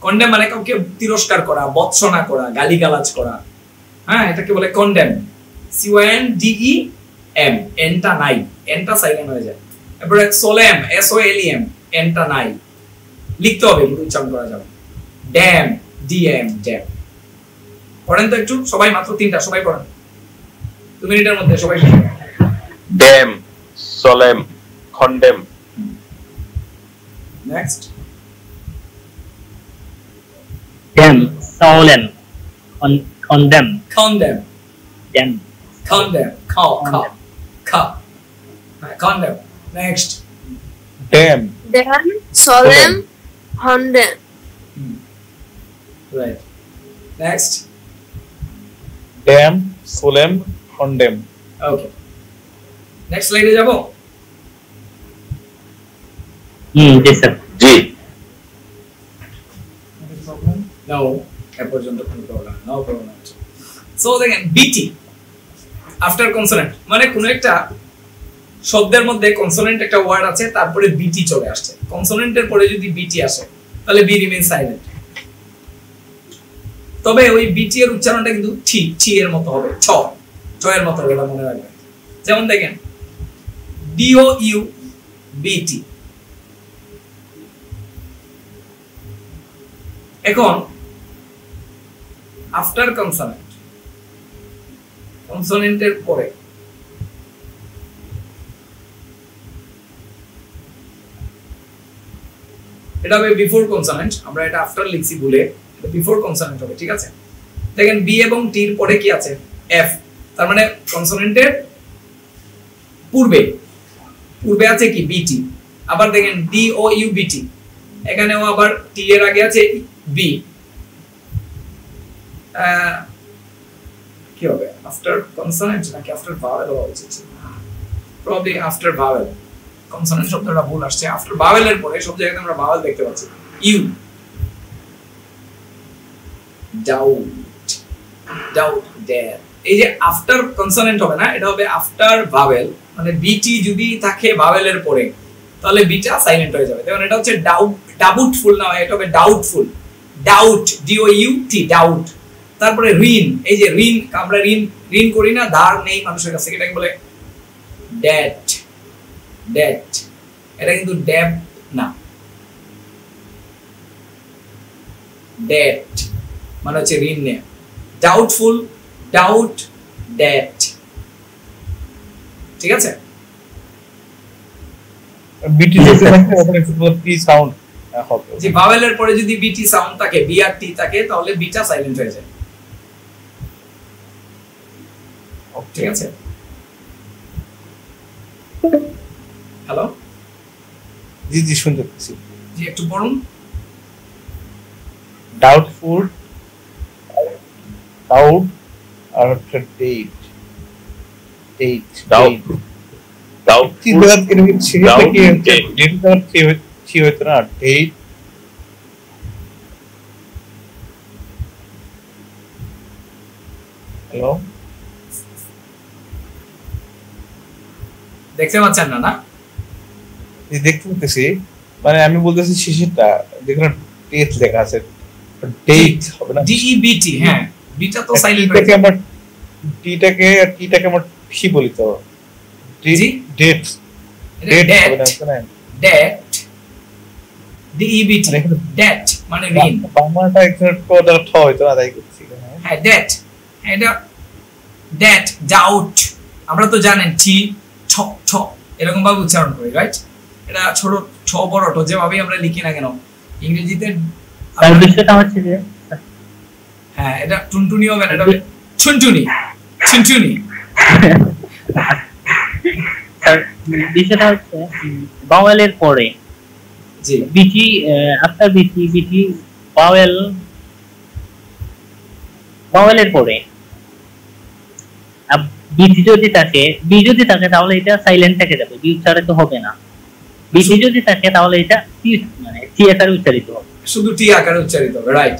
কন্ডেম মানে কাউকে তিরস্কার করা, বৎসনা করা, গালিগালাজ করা, হ্যাঁ এটাকে বলে কন্ডেম। CONDEM, এনটা নাই, এনটা সাইলেন্ট হয়ে যায়। তারপরে সোলেম, SOLEM, এনটা নাই, লিখতে হবে কিন্তু উচ্চারণ করা যাবে। Damn, DM, damn. পড়েন তো একটু সবাই, মাত্র 3টা, সবাই পড়েন 2 মিনিটের মধ্যে সবাই শেষ করুন। Dam, solemn, condemn. Next dam, solemn, condemn, condemn, dam, condemn, condemn. Next dam, Dam, solemn, condemn. Right. Next dam, solemn, condemn. Okay, next স্লাইডে যাব। জি স্যার। জি। নো, এ পর্যন্ত কোনো প্রবলেম, নো প্রবলেম। সো দেখেন BT আফটার কনসোনেন্ট, মানে কোন একটা শব্দের মধ্যে কনসোনেন্ট একটা ওয়ার্ড আছে, তারপরে BT চলে আসছে। কনসোনেন্টের পরে যদি BT আসে তাহলে B রিমেইন সাইলেন্ট। তবে ওই BT এর উচ্চারণটা কিন্তু ছি এর মতো হবে, ছ এর মতো হবে, এটা মনে রাখবেন। যেমন দেখেন DOUBT। এখন আফটার কনসোনেন্ট, কনসোনেন্টের পরে এটা হবে বিফোর কনসোনেন্ট। আমরা এটা আফটার লিখছি ভুলে, এটা বিফোর কনসোনেন্ট হবে, ঠিক আছে? দেখেন B এবং T এর পরে কি আছে? F, তার মানে কনসোনেন্টের পূর্বে আছে কি? BT। আবার দেখেন DOUBT, এখানেও আবার T এর আগে আছে B। কি হবে? আফটার কনসোনেন্ট নাকি আফটার ভাওয়েল হওয়া উচিত? Probably after vowel. কনসোনেন্ট শব্দটা ভুল আসছে। আফটার ভাওয়েলের পরে সব জায়গায় আমরা ভাওয়েল দেখতে পাচ্ছি। U, doubt, dare. এই যে আফটার কনসোনেন্ট হবে না, এটা হবে আফটার ভাওয়েল। মানে BT যদি থাকে ভাওয়েলের পরে তাহলে বিটা সাইলেন্ট হয়ে যাবে। দেখুন এটা হচ্ছে ডাউটফুল না, এটা হবে ডাউটফুল। Doubt, DOUT, doubt. তারপরে ঋণ, এই যে ঋণ, আমরা ঋণ করি না, ধার নেই মানুষের কাছে, এটাকে বলে ডেট। এটা কিন্তু ডেব না, ডেট মানে হচ্ছে ঋণ নেয়া। ডাউটফুল, ডাউট, ডেট, ঠিক আছে? বিটি যদি থাকে ওখানে শুধু টি সাউন্ড হবে। যে ভাওয়েলের পরে যদি BT সাউন্ড থাকে, BRT থাকে, তাহলে বিটা সাইলেন্ট হয়ে যায়, ঠিক আছে? হ্যালো, জি শুনতে পাচ্ছি। জি একটু পড়ুন। ডাউটফুল, ডাউট আর হচ্ছে ডেট। ডাউট, কি বলা কি সেটা কি ডেট আর কি হইতো না? ডেট, হ্যালো দেখতে পাচ্ছেন না? এই দেখতে পাচ্ছি, মানে আমি বলতেছি শেষেরটা যেখানে ডেট লেখা আছে, ডেট হবে না, DEBT, হ্যাঁ বিটা তো সাইলেন্ট টিটাকে আমার টিটাকে আমার ফি বলি তো, জি? ডেট ডেট হবে না জানেন, ডেট DEBT, মানে এখানে ডেট মানে ঋণ। বাংলাটা এখানে কোডা ঠ হইতো না, তাই করছি হ্যাঁ ডেট, এটা ডেট ডাউট, আমরা তো জানেন টি ছ ছ এরকম ভাবে উচ্চারণ করি, রাইট? এটা ছোট ছ বড় ঠ যেভাবে আমরা লিখি না কেন ইংরেজিতে, তার বিষয়টা হচ্ছে যে হ্যাঁ এটা টুনটুনি হবে না, এটা হবে ছুনটুনি, ছুনটুনি। তার বিষয়টা হচ্ছে ভাওয়েলের পরে জি বিটি, আফটার বিটি ভাওয়েলের পরে বিটি যদি থাকে, বি যদি থাকে তাহলে এটা সাইলেন্ট থেকে যাবে, বি উচ্চারিত হবে না। বিটি যদি থাকে তাহলে এটা টি, মানে টি আকারে উচ্চারিত হবে, শুধু টি আকারে উচ্চারিত হবে, রাইট?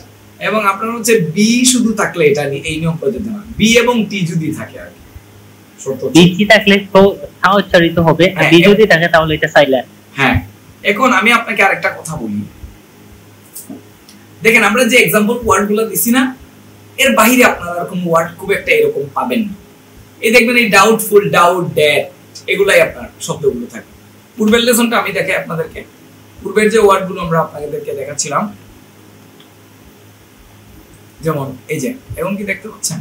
এবং আপনার হচ্ছে বি শুধু থাকলে এটা এই নিয়ম প্রযোজ্য না, বি এবং টি যদি থাকে আর কি, শর্ত হচ্ছে। বিটি থাকলে তো তা উচ্চারিত হবে, আর বি যদি থাকে তাহলে এটা সাইলেন্ট। হ্যাঁ, এখন আমি আপনাকে আরেকটা কথা বলি, দেখেন আমরা যে एग्जांपल ওয়ার্ডগুলো দিছি না, এর বাইরে আপনারা এরকম ওয়ার্ড খুব একটা এরকম পাবেন না। এই দেখবেন এই ডাউটফুল, ডাউট, ড্যাট, এগুলাই আপনার শব্দগুলো থাকে। পূর্বের লেসনটা আমি দেখাই আপনাদেরকে, পূর্বের যে ওয়ার্ডগুলো আমরা আপনাদেরকে দেখাচ্ছিলাম, যেমন এই যে, এখন কি দেখতে পাচ্ছেন?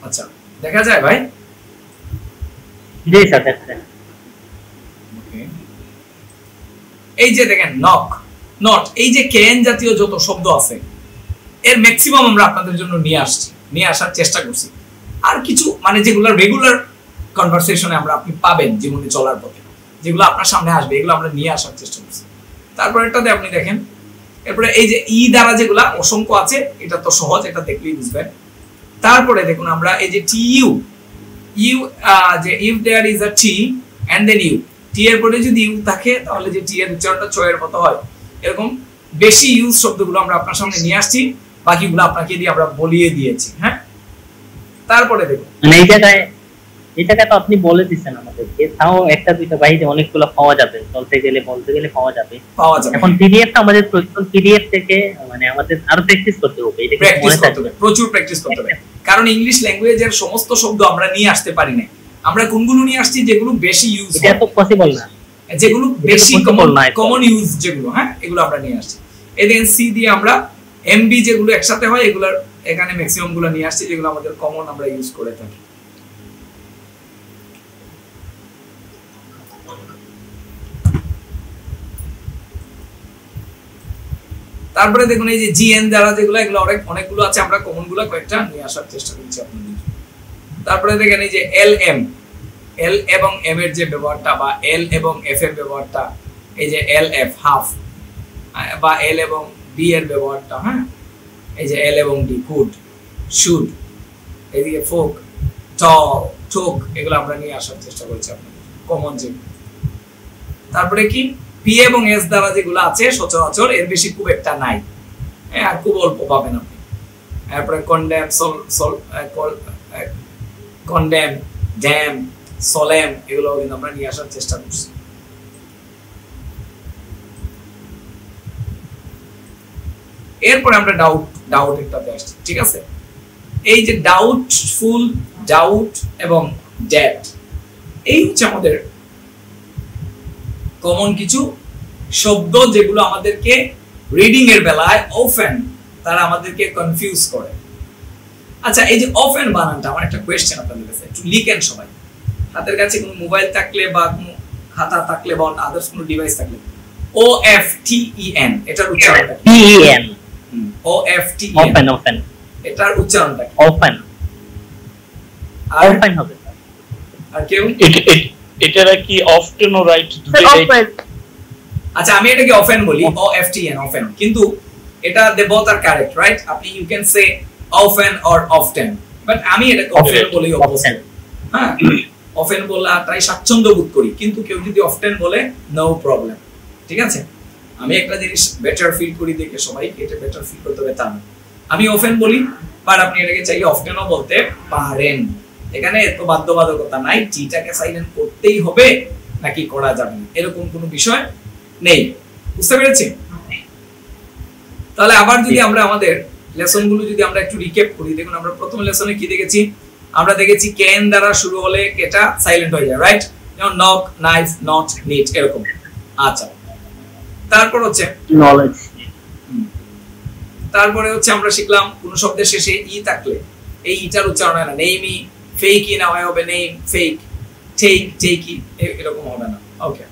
আচ্ছা দেখা যায় ভাই? জি স্যার দেখছেন। এই যে দেখেন নক, নট, এই যে ক্যান জাতীয় যত শব্দ আছে এর ম্যাক্সিমাম আমরা আপনাদের জন্য নিয়ে আসার চেষ্টা করছি। আর কিছু মানে যেগুলো রেগুলার কনভারসেশনে আমরা আপনি পাবেন জীবনে চলার পথে, যেগুলো আপনার সামনে আসবে, এগুলো আমরা নিয়ে আসার চেষ্টা করছি। তারপরেরটাতে আপনি দেখেন, এরপরে এই যে ই দ্বারা যেগুলা অসংখ্য আছে, এটা তো সহজ, এটা দেখলেই বুঝবেন। তারপরে দেখুন আমরা এই যে টি ইউ, যে if there is a T and then U, T এর পরে যদি ইউ থাকে তাহলে যে টি এর উচ্চারণটা ছ এর মতো হয়। এরকম বেশি ইউজ শব্দগুলো আমরা আপনার সামনে নিয়ে আসছি, বাকিগুলো আপনাকে দিয়ে আমরা বলিয়ে দিয়েছি। হ্যাঁ, তারপরে দেখুন মানে এই জায়গায় তো আপনি বলে দিচ্ছেন আমাদেরকে, তাও একটা দুইটা বাইরে অনেকগুলো পাওয়া যাবে, বলতে গেলে পাওয়া যাবে। এখন পিডিএফ আমাদের প্রয়োজন, পিডিএফ থেকে মানে আমাদের আরো প্র্যাকটিস করতে হবে, এটা মনে রাখতে হবে, প্রচুর প্র্যাকটিস করতে হবে। কারণ ইংলিশ ল্যাঙ্গুয়েজের সমস্ত শব্দ আমরা নিয়ে আসতে পারি না। আমরা কোনগুলো নিয়ে আসছি যেগুলো বেশি ইউজ হয়, এটা তো পসিবল না, যেগুলো বেশি কমন ইউজ যেগুলো, হ্যাঁ এগুলো আমরা নিয়ে আসছি। এদিন সি দিয়ে আমরা এমবি যেগুলো একসাথে হয় এগুলোর এখানে ম্যাক্সিমাম গুলো নিয়ে আসছি, যেগুলো আমাদের কমন আমরা ইউজ করে থাকি। তারপরে দেখুন এই যে জিএন দ্বারা যেগুলো, এগুলো অনেকগুলো আছে, আমরা কমন গুলো কয়েকটা নিয়ে আসার চেষ্টা করছি আপনাদের। তারপরে দেখেন এই যে এল এম, এল এবং এম এর যে ব্যবহারটা, বা এল এবং এফ এর ব্যবহারটা, এই যে এল এফ হাফ, বা এল এবং ডি এর ব্যবহারটা, হ্যাঁ এই যে এল এবং ডি, গুড, শুড, এদিকে ফোক, টল, টোক, এগুলো আমরা নিয়ে আসার চেষ্টা করছি আপনাদের কমন যে। তারপরে কি পি এবং এস দ্বারা যেগুলো আছে সচরাচর, এর বেশি খুব একটা নাই, আর খুব অল্প পাবেন আপনি। তারপরে কন্ডেম, কন্ডেম, ড্যাম, সলেম, এগুলো কিন্তু আমরা নিয়ে আসার চেষ্টা করছি। এরপরে আমরা ডাউট একটাতে আসছি, ঠিক আছে? এই যে ডাউটফুল, ডাউট এবং ড্যাট, এই হচ্ছে আমাদের কমন কিছু শব্দ যেগুলো আমাদেরকে রিডিং এর বেলায় অফেন তারা আমাদেরকে কনফিউজ করে। আচ্ছা, এই যে অফেন বানানটা, আমার একটা কোয়েশ্চেন আপনাদের কাছে, একটু লিখেন সবাই, হাতের কাছে কোনো মোবাইল থাকলে বা কোনো খাতা থাকলে বা আদার্স কোনো ডিভাইস থাকলে, ও এফ টি ই এন, এটার উচ্চারণটা কি? টি ই এন, ও এফ টি ই ওপেন, ওপেন, এটার উচ্চারণটা কি? ওপেন, ওপেন হবে। আর কেউ এটারা কি অফটেন ও রাইট দুটোই open, আচ্ছা আমি এটাকে অফেন বলি, O F T E, N, কিন্তু এটা they both are correct, right? আপনি you can say often or often, but আমি এটাকে অফেন বলি, অপোজিট। হ্যাঁ, অফেন বলাটাই স্বাচ্ছন্দ্য বোধ করি, কিন্তু কেউ যদি অফটেন বলে নো প্রবলেম। ঠিক আছে? আমি একটা জিনিস বেটার ফিল করি দেখে সবাই এটা বেটার ফিল করতে হবে তা না। আমি অফেন বলি, বাট আপনি এটাকে চাইলে অফটেনও বলতে পারেন। এখানে এত বাধ্যবাধকতা নাই টিটাকে সাইলেন্ট করতেই হবে নাকি করা যাবে না, এরকম কোনো বিষয় নেই। বুঝতে পেরেছি? তাহলে আবার যদি আমরা আমাদের লেসনগুলো যদি আমরা একটু রিক্যাপ করি, দেখুন আমরা প্রথম লেসনে কি দেখেছি? আমরা দেখেছি ক্যান দ্বারা শুরু হলে এটা সাইলেন্ট হয়ে যায়, রাইট? যেমন নক, নাইফ, নট, নিট এরকম। আচ্ছা, তারপর হচ্ছে নলেজ। তারপরে হচ্ছে আমরা শিখলাম কোন শব্দের শেষে ই থাকলে এই ইটার উচ্চারণ হয় না। নেইমি, ফেকি না হয় হবে নেম, ফেক, টেক, টেকি এরকম হবে না। ওকে,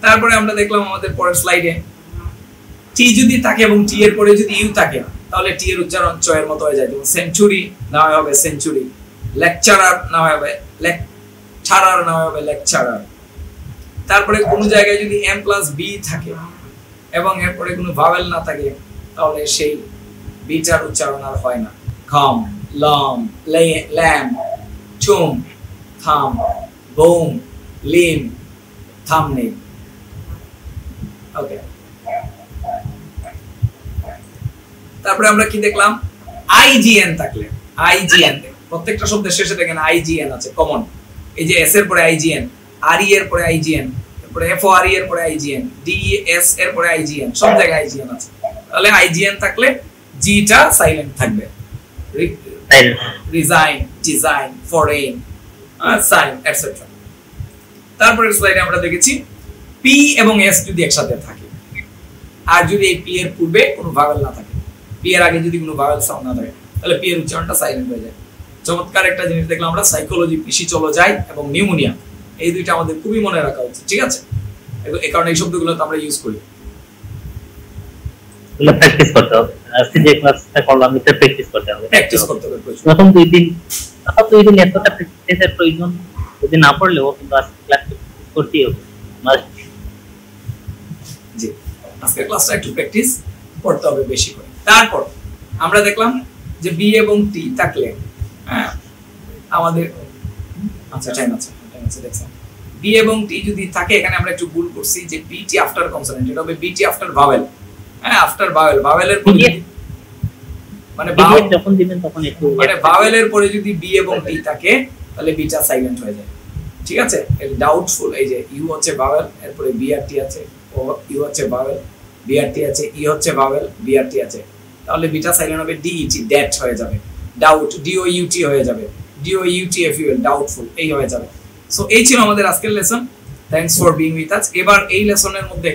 তারপরে আমরা দেখলাম আমাদের পরের স্লাইডে টি যদি থাকে এবং টি এর পরে যদি ইউ থাকে তাহলে টি এর উচ্চারণ চ এর মতো হয়ে যায়। যেমন সেঞ্চুরি না হয় হবে সেঞ্চুরি, লেকচারার না হয় হবে লেকচারার, না হয় হবে লেকচারার। তারপরে কোন জায়গায় যদি এম প্লাস বি থাকে এবং এরপরে কোনো ভাওয়েল না থাকে তাহলে সেই বিটার উচ্চারণ আর হয় না। খাম, লম, ল্যাম, চুম, থাম, বুম, লিম, থামনেল। ওকে, তারপরে আমরা কি দেখলাম? আইজিএন থাকলে, আইজিএন প্রত্যেকটা শব্দের শেষে দেখেন আইজিএন আছে কমন। এই যে এস এর পরে আইজিএন, আর ই এর পরে আইজিএন, তারপরে এফ ও আর ই এর পরে আইজিএন, ডি এস এর পরে আইজিএন, সব জায়গায় আইজিএন আছে। তাহলে আইজিএন থাকলে জিটা সাইলেন্ট থাকবে। Resign, design, foreign, sign etcetera. তারপরের স্লাইডে আমরা দেখেছি পি এবং এস যদি একসাথে থাকে আর যদি এই পি এর পূর্বে কোনো ভাওয়েল না থাকে, পি এর আগে যদি কোনো ভাওয়েল সাউন্ড না থাকে তাহলে পি এর উচ্চারণটা সাইলেন্ট হয়ে যায়। চমৎকার একটা জিনিস দেখলাম আমরা, সাইকোলজি, পিসি চলো যায় এবং নিউমোনিয়া, এই দুইটা আমাদের খুবই মনে রাখা উচিত। ঠিক আছে? এই কারণে এই শব্দগুলো তো আমরা ইউজ করি। এগুলো প্র্যাকটিস করতে হবে। আজকে যে ক্লাসটা করলাম এটা প্র্যাকটিস করতে হবে। প্র্যাকটিস করতে হবে। প্রথম দুই দিন এতটা প্র্যাকটিসের প্রয়োজন যদি না পড়লেও কিন্তু আজকে ক্লাস করতেই হবে। জি, আজকের ক্লাসটা একটু প্র্যাকটিস করতে হবে বেশি করে। তারপর আমরা দেখলাম যে বি এবং টি থাকলে আমাদের আচ্ছা টাইম আছে দেখছেন। বি এবং টি যদি থাকে, এখানে আমরা একটু ভুল করছি যে বি টি আফটার কনসোনেন্ট, এটা হবে B T after vowel. After vowel, ভাওয়েলের পরে মানে যখন দিবেন তখন একটু মানে ভাওয়েলের পরে যদি বি এবং টি থাকে তাহলে বিটা সাইলেন্ট হয়ে যায়। ঠিক আছে? এটা ডাউটফুল। এই যে ইউ হচ্ছে ভাওয়েল, এরপরে বি আর টি আছে, ও ইউ হচ্ছে ভাওয়েল, বি আর টি আছে, ই হচ্ছে ভাওয়েল, বি আর টি আছে, তাহলে বিটা সাইলেন্ট হবে ডি ই টি, ড্যাট হয়ে যাবে। Doubt, D O U T হয়ে যাবে, D O U T F U L, doubtful এই হয়ে যাবে। সো এই ছিল আমাদের আজকের lesson. Thanks for being with us. এবার এই লেসনের মধ্যে